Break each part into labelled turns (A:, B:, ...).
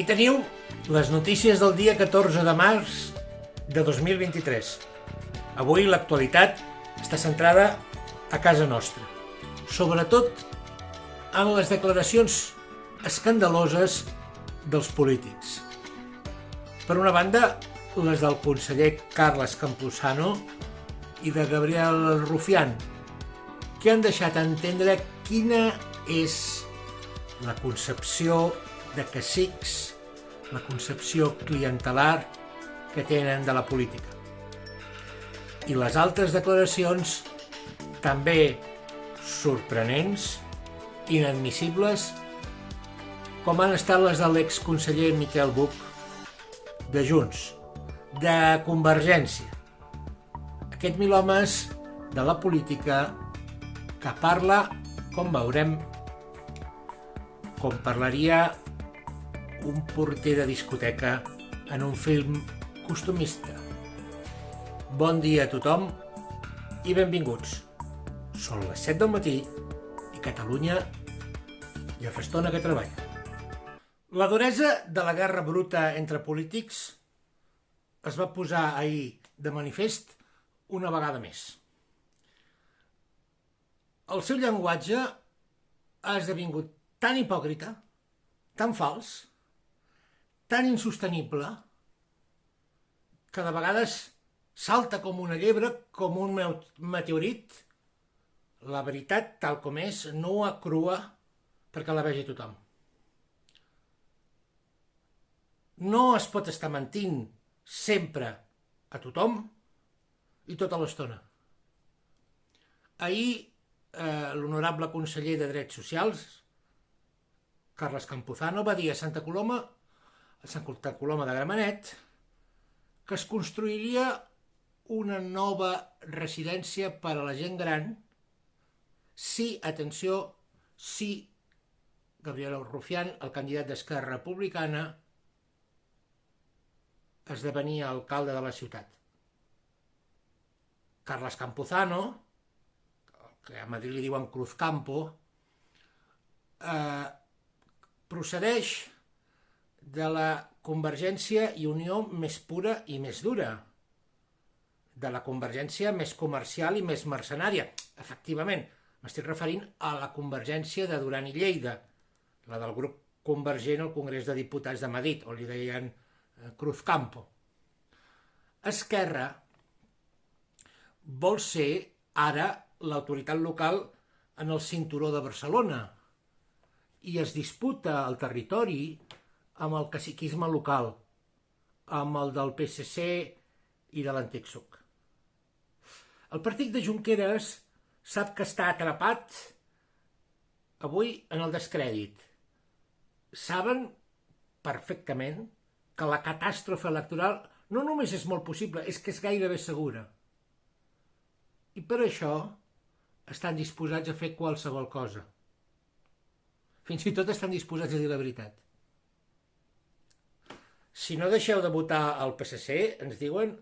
A: Aquí teniu les notícies del dia 14 de març de 2023. Avui l'actualitat està centrada a casa nostra, sobretot en les declaracions escandaloses dels polítics. Per una banda, les del conseller Carles Campuzano i de Gabriel Rufián, que han deixat entendre quina és la concepció de cacics, la concepció clientelar que tenen de la política. I les altres declaracions, també sorprenents, inadmissibles, com han estat les de l'exconseller Miquel Buch, de Junts, de Convergència. Aquest milhomes de la política que parla, com veurem, com parlaria un porter de discoteca en un film costumista. Bon dia a tothom i benvinguts. Són les 7 del matí i Catalunya ja fa estona que treballa. La duresa de la guerra bruta entre polítics es va posar ahir de manifest una vegada més. El seu llenguatge ha esdevingut tan hipòcrita, tan fals, tan insostenible, que de vegades salta com una llebre, com un meteorit, la veritat tal com és, nua, crua, perquè la vegi tothom. No es pot estar mentint sempre a tothom i tota l'estona. Ahir, l'honorable conseller de Drets Socials, Carles Campuzano, va dir a Santa Coloma de Gramenet, que es construiria una nova residència per a la gent gran si, atenció, si Gabriel Rufián, el candidat d'Esquerra Republicana, esdevenia alcalde de la ciutat. Carles Campuzano, que a Madrid li diuen Cruzcampo, procedeix de la Convergència i Unió més pura i més dura, de la Convergència més comercial i més mercenària. Efectivament, m'estic referint a la Convergència de Duran i Lleida, la del grup convergent al Congrés de Diputats de Madrid, on li deien Cruzcampo. Esquerra vol ser ara l'autoritat local en el cinturó de Barcelona i es disputa el territori amb el caciquisme local, amb el del PSC i de l'antic PSUC. El partit de Junqueras sap que està atrapat avui en el descrèdit. Saben perfectament que la catàstrofe electoral no només és molt possible, és que és gairebé segura. I per això estan disposats a fer qualsevol cosa. Fins i tot estan disposats a dir la veritat. Si no deixeu de votar al PSC, ens diuen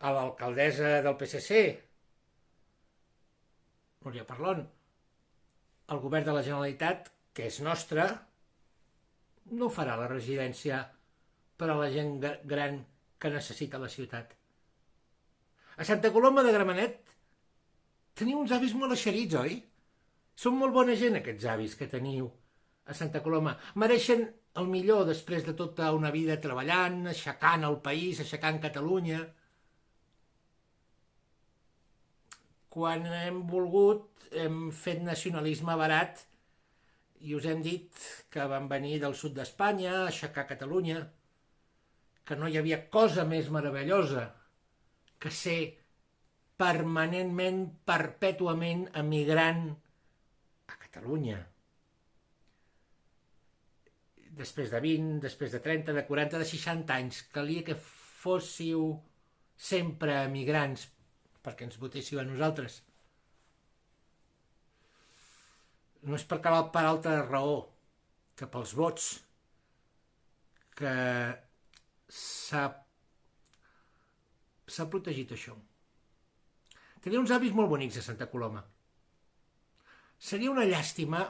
A: a l'alcaldessa del PSC, Núria Parlon, el govern de la Generalitat, que és nostre, no farà la residència per a la gent gran que necessita la ciutat. A Santa Coloma de Gramenet teniu uns avis molt eixerits, oi? Són molt bona gent, aquests avis que teniu a Santa Coloma. Mereixen el millor després de tota una vida treballant, aixecant el país, aixecant Catalunya. Quan hem volgut, hem fet nacionalisme barat i us hem dit que van venir del sud d'Espanya a aixecar Catalunya, que no hi havia cosa més meravellosa que ser permanentment, perpètuament emigrant a Catalunya. Després de 20, després de 30, de 40, de 60 anys, calia que fóssiu sempre emigrants perquè ens votéssiu a nosaltres. No és per altra raó que pels vots que s'ha protegit això. Tenia uns avis molt bonics a Santa Coloma. Seria una llàstima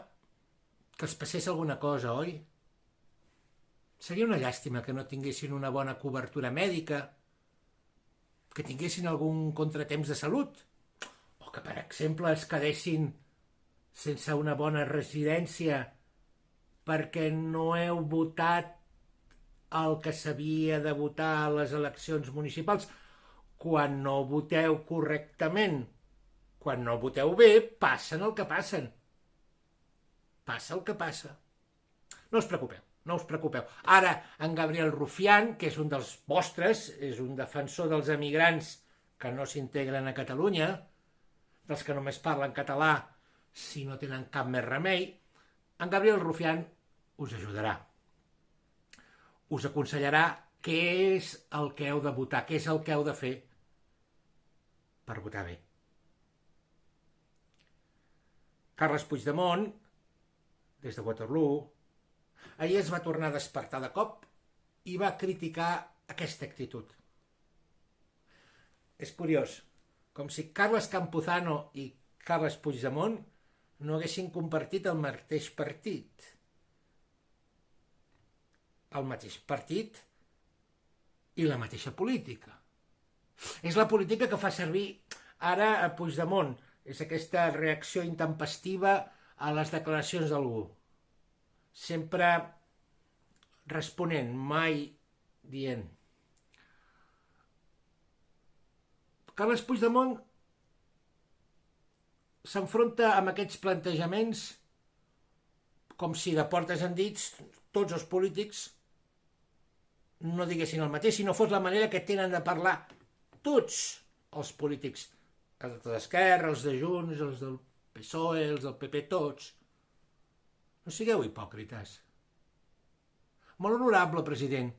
A: que els passés alguna cosa, oi? Seria una llàstima que no tinguessin una bona cobertura mèdica, que tinguessin algun contratemps de salut, o que, per exemple, es quedessin sense una bona residència perquè no heu votat el que s'havia de votar a les eleccions municipals. Quan no voteu correctament, quan no voteu bé, passen el que passen. Passa el que passa. No us preocupeu, no us preocupeu. Ara, en Gabriel Rufián, que és un dels vostres, és un defensor dels emigrants que no s'integren a Catalunya, dels que només parlen català si no tenen cap més remei, en Gabriel Rufián us ajudarà. Us aconsellarà què és el que heu de votar, què és el que heu de fer per votar bé. Carles Puigdemont, des de Waterloo, ahir es va tornar a despertar de cop i va criticar aquesta actitud. És curiós, com si Carles Campuzano i Carles Puigdemont no haguessin compartit el mateix partit. El mateix partit i la mateixa política. És la política que fa servir ara a Puigdemont. És aquesta reacció intempestiva a les declaracions d'algú. Sempre responent, mai dient. Carles Puigdemont s'enfronta amb aquests plantejaments com si de portes endins tots els polítics no diguessin el mateix, si no fos la manera que tenen de parlar tots els polítics, els de l'Esquerra, els de Junts, els del PSOE, els del PP, tots. No sigueu hipòcrites. Molt honorable president,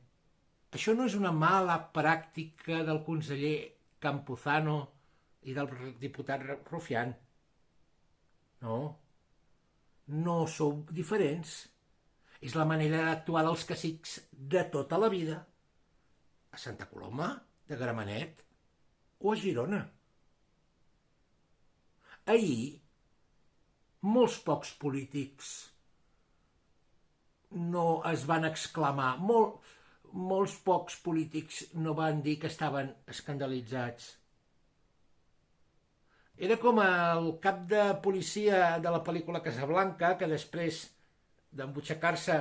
A: això no és una mala pràctica del conseller Campuzano i del diputat Rufián. No, no sou diferents. És la manera d'actuar dels cacics de tota la vida. A Santa Coloma, de Gramenet o a Girona. Ahir, molts pocs polítics no es van exclamar, molts pocs polítics no van dir que estaven escandalitzats. Era com el cap de policia de la pel·lícula Casablanca, que després d'embutxacar-se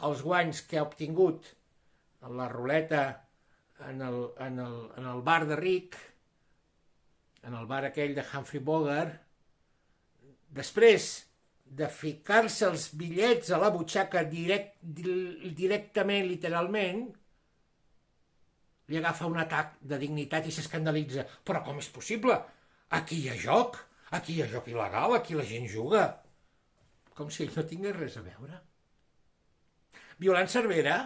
A: els guanys que ha obtingut en la ruleta en el bar de Rick, en el bar aquell de Humphrey Bogart, després de ficar-se els bitllets a la butxaca directament, literalment, li agafa un atac de dignitat i s'escandalitza. Però com és possible? Aquí hi ha joc il·legal, aquí la gent juga. Com si ell no tingués res a veure. Violant Cervera,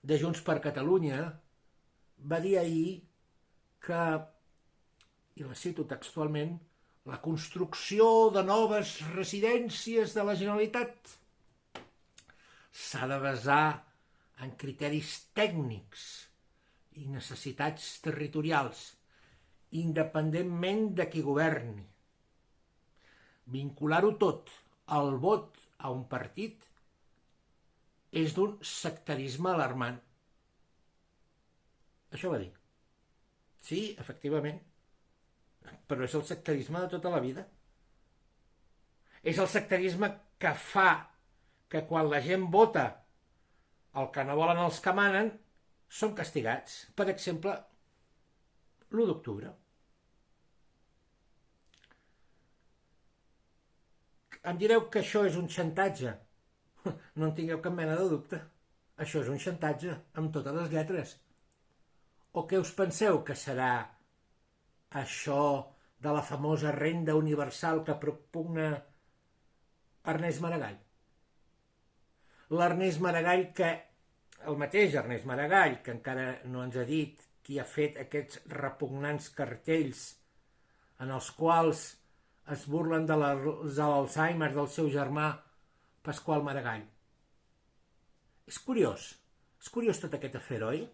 A: de Junts per Catalunya, va dir ahir que, i la cito textualment, la construcció de noves residències de la Generalitat s'ha de basar en criteris tècnics i necessitats territorials, independentment de qui governi. Vincular-ho tot al vot a un partit és d'un sectarisme alarmant. Això va dir. Sí, efectivament. Però és el sectarisme de tota la vida. És el sectarisme que fa que quan la gent vota el que no volen els que manen, són castigats. Per exemple, l'1 d'octubre. Em direu que això és un xantatge. No en tingueu cap mena de dubte. Això és un xantatge, amb totes les lletres. O què us penseu que serà això de la famosa renda universal que propugna Ernest Maragall? L'Ernest Maragall el mateix Ernest Maragall, que encara no ens ha dit qui ha fet aquests repugnants cartells en els quals es burlen de l'Alzheimer del seu germà Pasqual Maragall. És curiós tot aquest afer, oi?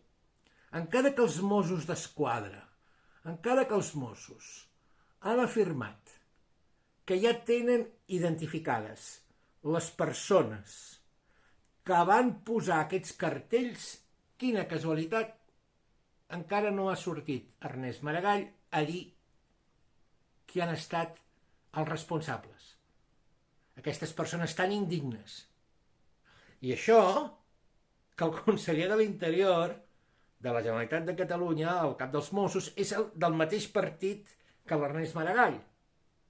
A: Encara que els Mossos d'Esquadra, encara que els Mossos han afirmat que ja tenen identificades les persones que van posar aquests cartells, quina casualitat, encara no ha sortit Ernest Maragall a dir qui han estat els responsables. Aquestes persones tan indignes. I això, que el conseller de l'Interior de la Generalitat de Catalunya, el cap dels Mossos, és del mateix partit que l'Ernest Maragall.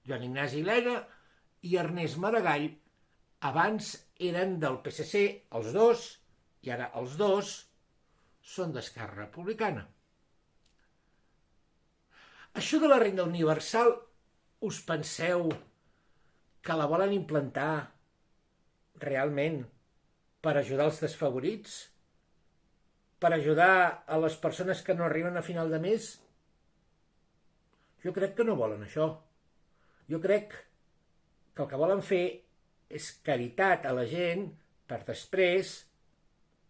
A: Joan Ignasi Lena i Ernest Maragall abans eren del PSC, els dos, i ara els dos són d'Esquerra Republicana. Això de la renda universal, us penseu que la volen implantar realment per ajudar els desfavorits? Per ajudar a les persones que no arriben a final de mes? Jo crec que no volen això. Jo crec que el que volen fer és caritat a la gent per després,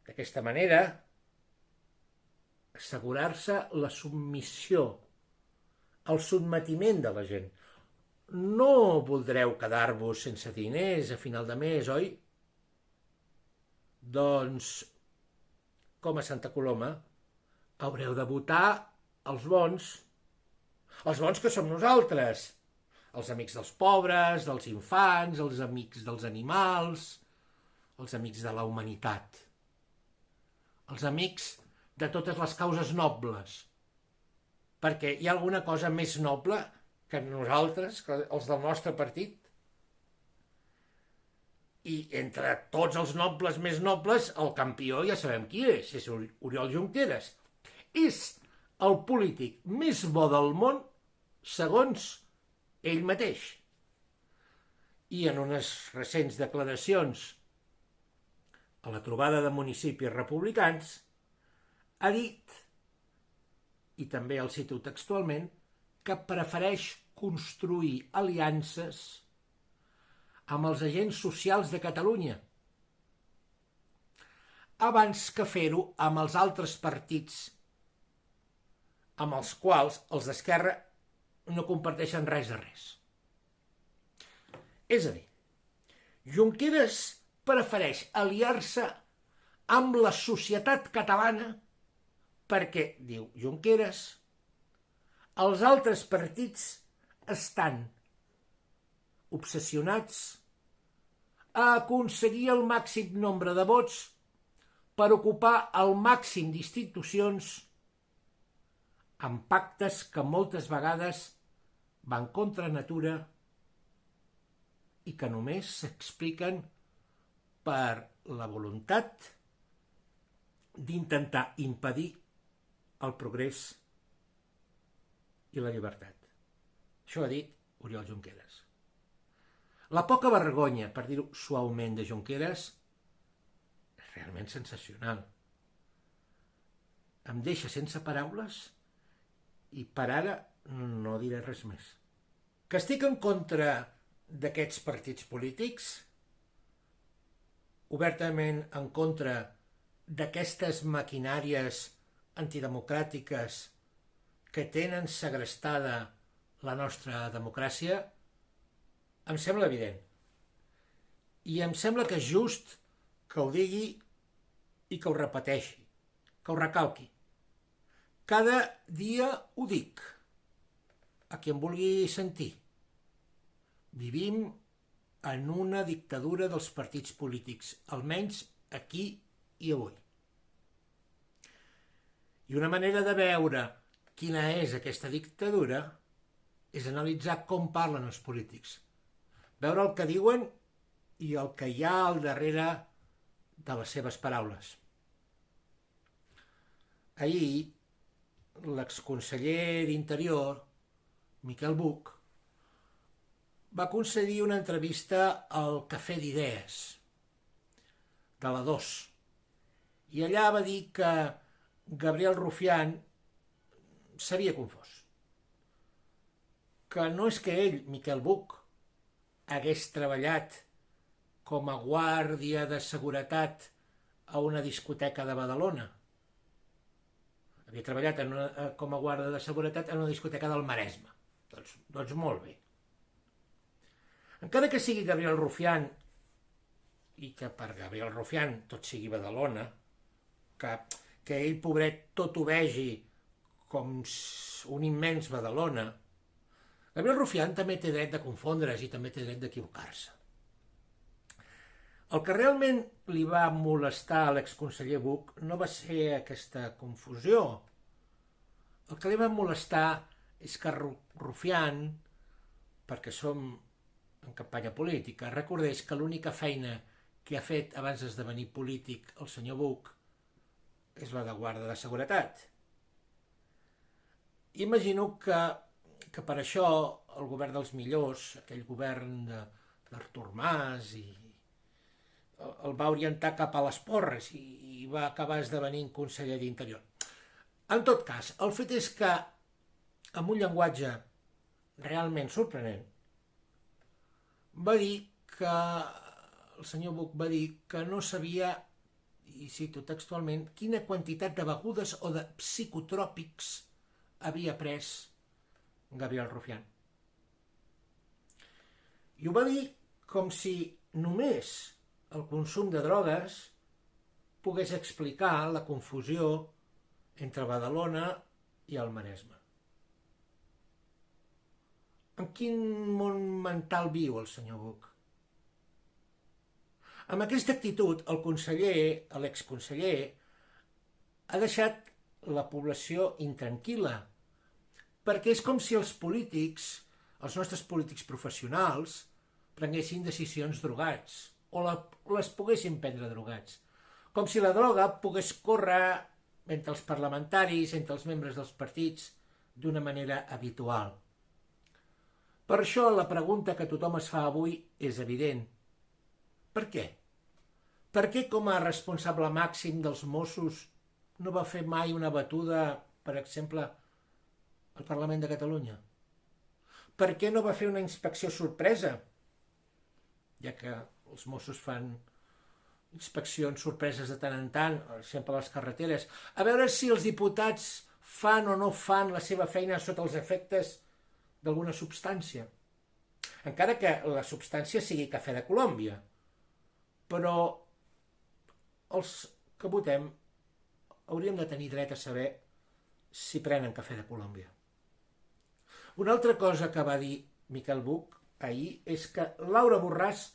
A: d'aquesta manera, assegurar-se la submissió, el sotmetiment de la gent. No voldreu quedar-vos sense diners a final de mes, oi? Doncs, com a Santa Coloma, haureu de votar els bons que som nosaltres, els amics dels pobres, dels infants, els amics dels animals, els amics de la humanitat, els amics de totes les causes nobles, perquè hi ha alguna cosa més noble que nosaltres, que els del nostre partit? I entre tots els nobles més nobles, el campió ja sabem qui és Oriol Junqueras. És el polític més bo del món, segons ell mateix. I en unes recents declaracions a la trobada de municipis republicans, ha dit, i també el cito textualment, que prefereix construir aliances amb els agents socials de Catalunya abans que fer-ho amb els altres partits amb els quals els d'Esquerra no comparteixen res de res. És a dir, Junqueras prefereix aliar-se amb la societat catalana perquè, diu Junqueras, els altres partits estan obsessionats a aconseguir el màxim nombre de vots per ocupar el màxim d'institucions amb pactes que moltes vegades van contra natura i que només s'expliquen per la voluntat d'intentar impedir el progrés i la llibertat. Això ha dit Oriol Junqueras. La poca vergonya, per dir-ho suaument, de Junqueras és realment sensacional. Em deixa sense paraules i per ara no diré res més. Que estic en contra d'aquests partits polítics, obertament en contra d'aquestes maquinàries antidemocràtiques que tenen segrestada la nostra democràcia, em sembla evident. I em sembla que és just que ho digui i que ho repeteixi, que ho recalqui. Cada dia ho dic, a qui em vulgui sentir. Vivim en una dictadura dels partits polítics, almenys aquí i avui. I una manera de veure quina és aquesta dictadura és analitzar com parlen els polítics. Veure el que diuen i el que hi ha al darrere de les seves paraules. Ahir, l'exconseller d'Interior, Miquel Buch, va concedir una entrevista al Cafè d'Idees de la 2 i allà va dir que Gabriel Rufián s'havia confós. Que no és que ell, Miquel Buch, hagués treballat com a guàrdia de seguretat a una discoteca de Badalona. Havia treballat com a guàrdia de seguretat en una discoteca del Maresme. Doncs molt bé. Encara que sigui Gabriel Rufián i que per Gabriel Rufián tot sigui Badalona, que ell, pobret, tot ho vegi com un immens Badalona. Gabriel Rufián també té dret de confondre's i també té dret d'equivocar-se. El que realment li va molestar a l'exconseller Buch no va ser aquesta confusió. El que li va molestar és que Rufián, perquè som en campanya política, recordés que l'única feina que ha fet abans d'esdevenir polític el senyor Buch és la de guarda de seguretat. Imagino que per això el govern dels millors, aquell govern d'Artur Mas, el va orientar cap a les porres i va acabar esdevenint conseller d'Interior. En tot cas, el fet és que, amb un llenguatge realment sorprenent, va dir que el senyor Buch va dir que no sabia, i cito textualment, quina quantitat de begudes o de psicotròpics havia pres Gabriel Rufián. I ho va dir com si només el consum de drogues pogués explicar la confusió entre Badalona i el Maresme. En quin món mental viu el senyor Buch? Amb aquesta actitud, el conseller, l'exconseller, ha deixat la població intranquil·la, perquè és com si els polítics, els nostres polítics professionals, prenguessin decisions drogats, o les poguessin prendre drogats. Com si la droga pogués córrer entre els parlamentaris, entre els membres dels partits, d'una manera habitual. Per això la pregunta que tothom es fa avui és evident. Per què? Per què com a responsable màxim dels Mossos no va fer mai una batuda, per exemple, al Parlament de Catalunya? Per què no va fer una inspecció sorpresa? Ja que els Mossos fan inspeccions sorpreses de tant en tant, sempre a les carreteres, a veure si els diputats fan o no fan la seva feina sota els efectes d'alguna substància. Encara que la substància sigui cafè de Colòmbia. Però els que votem hauríem de tenir dret a saber si prenen cafè de Colòmbia. Una altra cosa que va dir Miquel Buch ahir és que Laura Borràs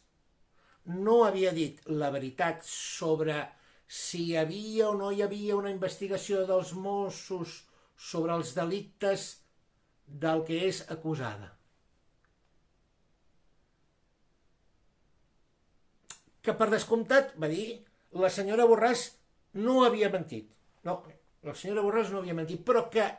A: no havia dit la veritat sobre si hi havia o no hi havia una investigació dels Mossos sobre els delictes del que és acusada. Que per descomptat, va dir, la senyora Borràs no havia mentit. No, la senyora Borràs no havia mentit, però que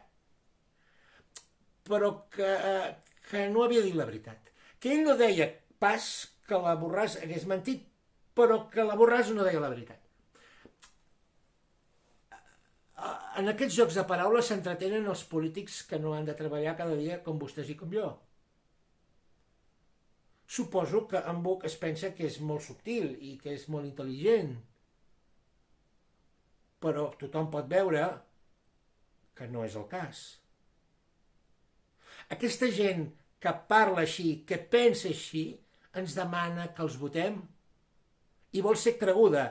A: no havia dit la veritat. Que ell no deia pas que la Borràs hagués mentit, però que la Borràs no deia la veritat. En aquests jocs de paraules s'entretenen els polítics que no han de treballar cada dia com vostès i com jo. Suposo que en Buch es pensa que és molt subtil i que és molt intel·ligent, però tothom pot veure que no és el cas. Aquesta gent que parla així, que pensa així, ens demana que els votem i vol ser creguda,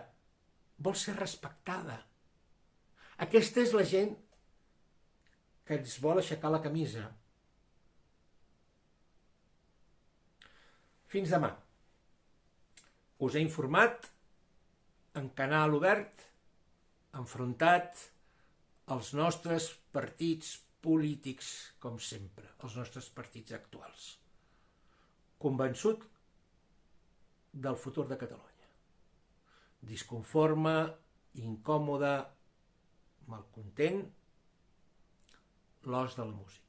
A: vol ser respectada. Aquesta és la gent que ens vol aixecar la camisa. Fins demà. Us he informat en canal obert, enfrontat als nostres partits polítics, com sempre, els nostres partits actuals. Convençut del futur de Catalunya. Disconforme, incòmode, malcontent, l'os de la música.